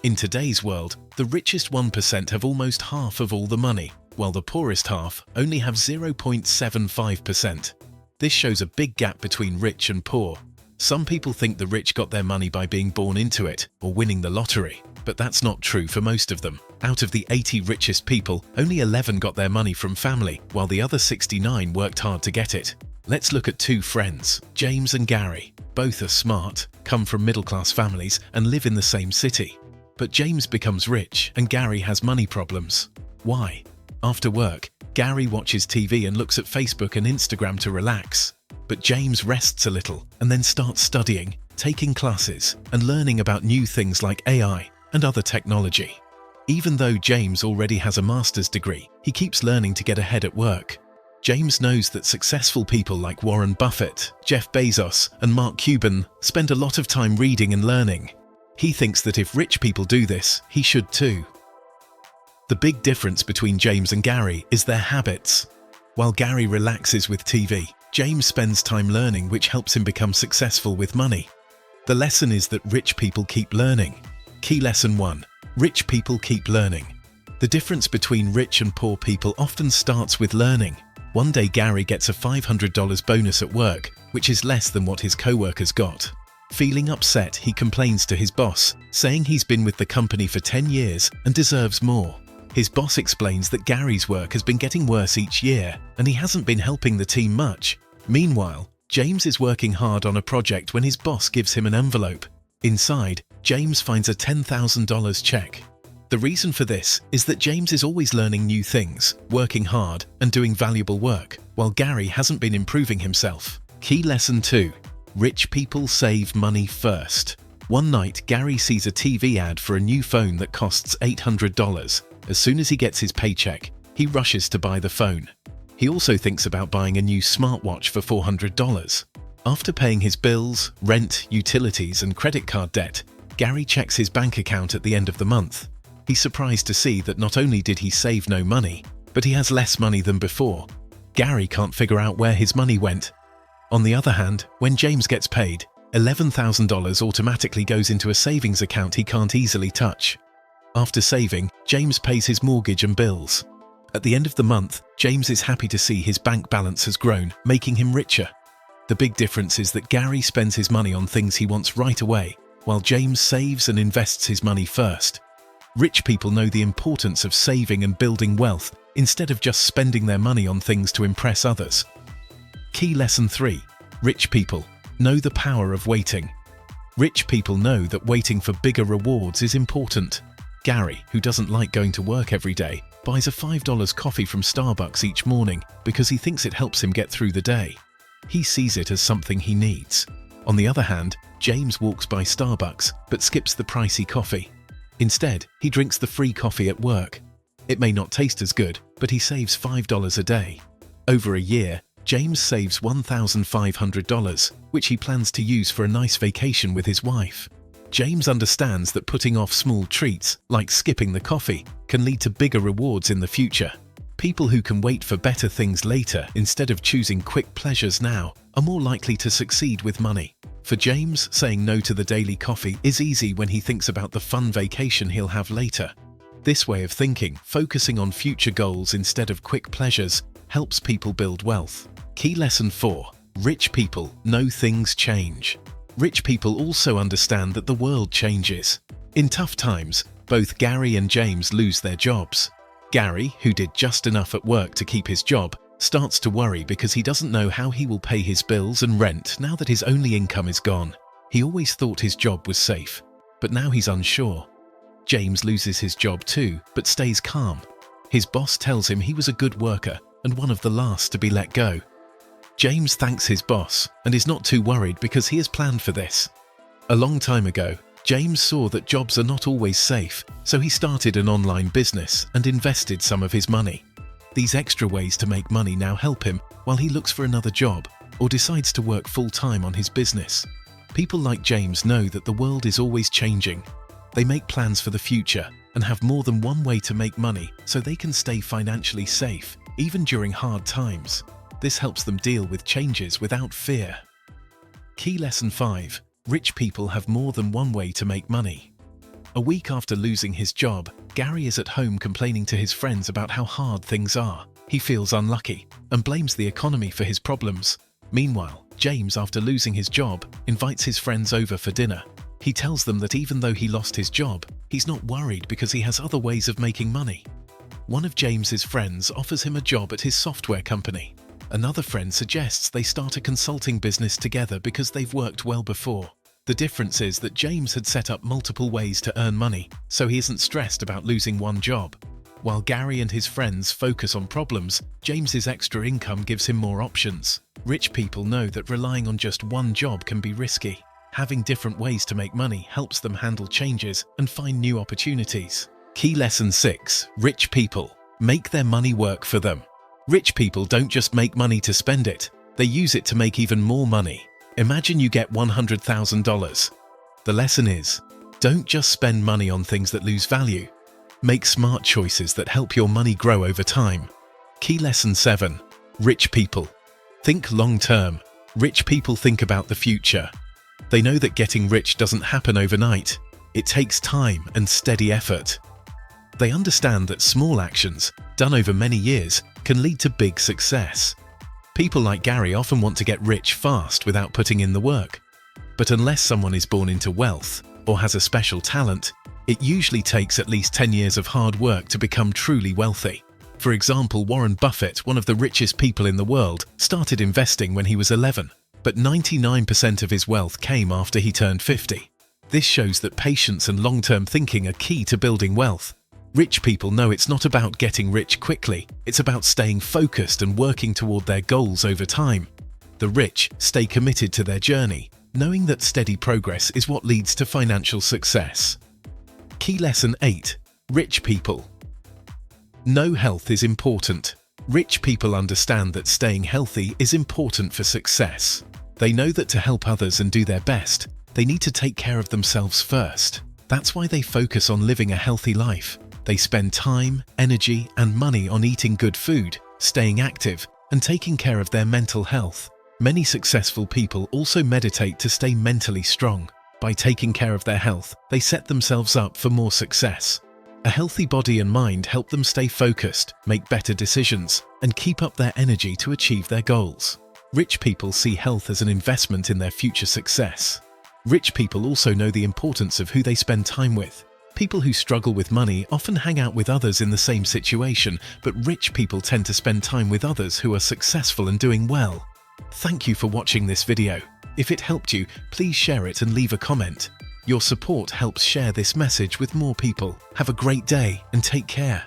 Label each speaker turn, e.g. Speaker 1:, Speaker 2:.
Speaker 1: In today's world, the richest 1% have almost half of all the money, while the poorest half only have 0.75%. This shows a big gap between rich and poor. Some people think the rich got their money by being born into it or winning the lottery, but that's not true for most of them. Out of the 80 richest people, only 11 got their money from family, while the other 69 worked hard to get it. Let's look at two friends, James and Gary. Both are smart, come from middle-class families, and live in the same city. But James becomes rich and Gary has money problems. Why? After work, Gary watches TV and looks at Facebook and Instagram to relax. But James rests a little and then starts studying, taking classes, and learning about new things like AI and other technology. Even though James already has a master's degree, he keeps learning to get ahead at work. James knows that successful people like Warren Buffett, Jeff Bezos, and Mark Cuban spend a lot of time reading and learning. He thinks that if rich people do this, he should too. The big difference between James and Gary is their habits. While Gary relaxes with TV, James spends time learning, which helps him become successful with money. The lesson is that rich people keep learning. Key lesson 1. Rich people keep learning. The difference between rich and poor people often starts with learning. One day Gary gets a $500 bonus at work, which is less than what his co-workers got. Feeling upset, he complains to his boss, saying he's been with the company for 10 years and deserves more. His boss explains that Gary's work has been getting worse each year, and he hasn't been helping the team much. Meanwhile, James is working hard on a project when his boss gives him an envelope. Inside, James finds a $10,000 check. The reason for this is that James is always learning new things, working hard, and doing valuable work, while Gary hasn't been improving himself. Key lesson 2. Rich people save money first. One night, Gary sees a TV ad for a new phone that costs $800. As soon as he gets his paycheck, he rushes to buy the phone. He also thinks about buying a new smartwatch for $400. After paying his bills, rent, utilities, and credit card debt, Gary checks his bank account at the end of the month. He's surprised to see that not only did he save no money, but he has less money than before. Gary can't figure out where his money went. On the other hand, when James gets paid, $11,000 automatically goes into a savings account he can't easily touch. After saving, James pays his mortgage and bills. At the end of the month, James is happy to see his bank balance has grown, making him richer. The big difference is that Gary spends his money on things he wants right away, while James saves and invests his money first. Rich people know the importance of saving and building wealth instead of just spending their money on things to impress others. Key lesson 3. Rich people know the power of waiting. Rich people know that waiting for bigger rewards is important. Gary, who doesn't like going to work every day, buys a $5 coffee from Starbucks each morning because he thinks it helps him get through the day. He sees it as something he needs. On the other hand, James walks by Starbucks but skips the pricey coffee. Instead, he drinks the free coffee at work. It may not taste as good, but he saves $5 a day. Over a year, James saves $1,500, which he plans to use for a nice vacation with his wife. James understands that putting off small treats, like skipping the coffee, can lead to bigger rewards in the future. People who can wait for better things later instead of choosing quick pleasures now are more likely to succeed with money. For James, saying no to the daily coffee is easy when he thinks about the fun vacation he'll have later. This way of thinking, focusing on future goals instead of quick pleasures, helps people build wealth. Key lesson 4. Rich people know things change. Rich people also understand that the world changes. In tough times, both Gary and James lose their jobs. Gary, who did just enough at work to keep his job, starts to worry because he doesn't know how he will pay his bills and rent now that his only income is gone. He always thought his job was safe, but now he's unsure. James loses his job too, but stays calm. His boss tells him he was a good worker and one of the last to be let go. James thanks his boss and is not too worried because he has planned for this. A long time ago, James saw that jobs are not always safe, so he started an online business and invested some of his money. These extra ways to make money now help him while he looks for another job or decides to work full-time on his business. People like James know that the world is always changing. They make plans for the future and have more than one way to make money so they can stay financially safe, even during hard times. This helps them deal with changes without fear. Key lesson 5. Rich people have more than one way to make money. A week after losing his job, Gary is at home complaining to his friends about how hard things are. He feels unlucky and blames the economy for his problems. Meanwhile, James, after losing his job, invites his friends over for dinner. He tells them that even though he lost his job, he's not worried because he has other ways of making money. One of James's friends offers him a job at his software company. Another friend suggests they start a consulting business together because they've worked well before. The difference is that James had set up multiple ways to earn money, so he isn't stressed about losing one job. While Gary and his friends focus on problems, James's extra income gives him more options. Rich people know that relying on just one job can be risky. Having different ways to make money helps them handle changes and find new opportunities. Key Lesson 6. Rich people make their money work for them. Rich people don't just make money to spend it, they use it to make even more money. Imagine you get $100,000. The lesson is, don't just spend money on things that lose value. Make smart choices that help your money grow over time. Key Lesson 7. Rich people think long-term. Rich people think about the future. They know that getting rich doesn't happen overnight. It takes time and steady effort. They understand that small actions, done over many years, can lead to big success. People like Gary often want to get rich fast without putting in the work. But unless someone is born into wealth or has a special talent, it usually takes at least 10 years of hard work to become truly wealthy. For example, Warren Buffett, one of the richest people in the world, started investing when he was 11, but 99% of his wealth came after he turned 50. This shows that patience and long-term thinking are key to building wealth. Rich people know it's not about getting rich quickly, it's about staying focused and working toward their goals over time. The rich stay committed to their journey, knowing that steady progress is what leads to financial success. Key Lesson 8. Rich people know health is important. Rich people understand that staying healthy is important for success. They know that to help others and do their best, they need to take care of themselves first. That's why they focus on living a healthy life. They spend time, energy, and money on eating good food, staying active, and taking care of their mental health. Many successful people also meditate to stay mentally strong. By taking care of their health, they set themselves up for more success. A healthy body and mind help them stay focused, make better decisions, and keep up their energy to achieve their goals. Rich people see health as an investment in their future success. Rich people also know the importance of who they spend time with. People who struggle with money often hang out with others in the same situation, but rich people tend to spend time with others who are successful and doing well. Thank you for watching this video. If it helped you, please share it and leave a comment. Your support helps share this message with more people. Have a great day and take care.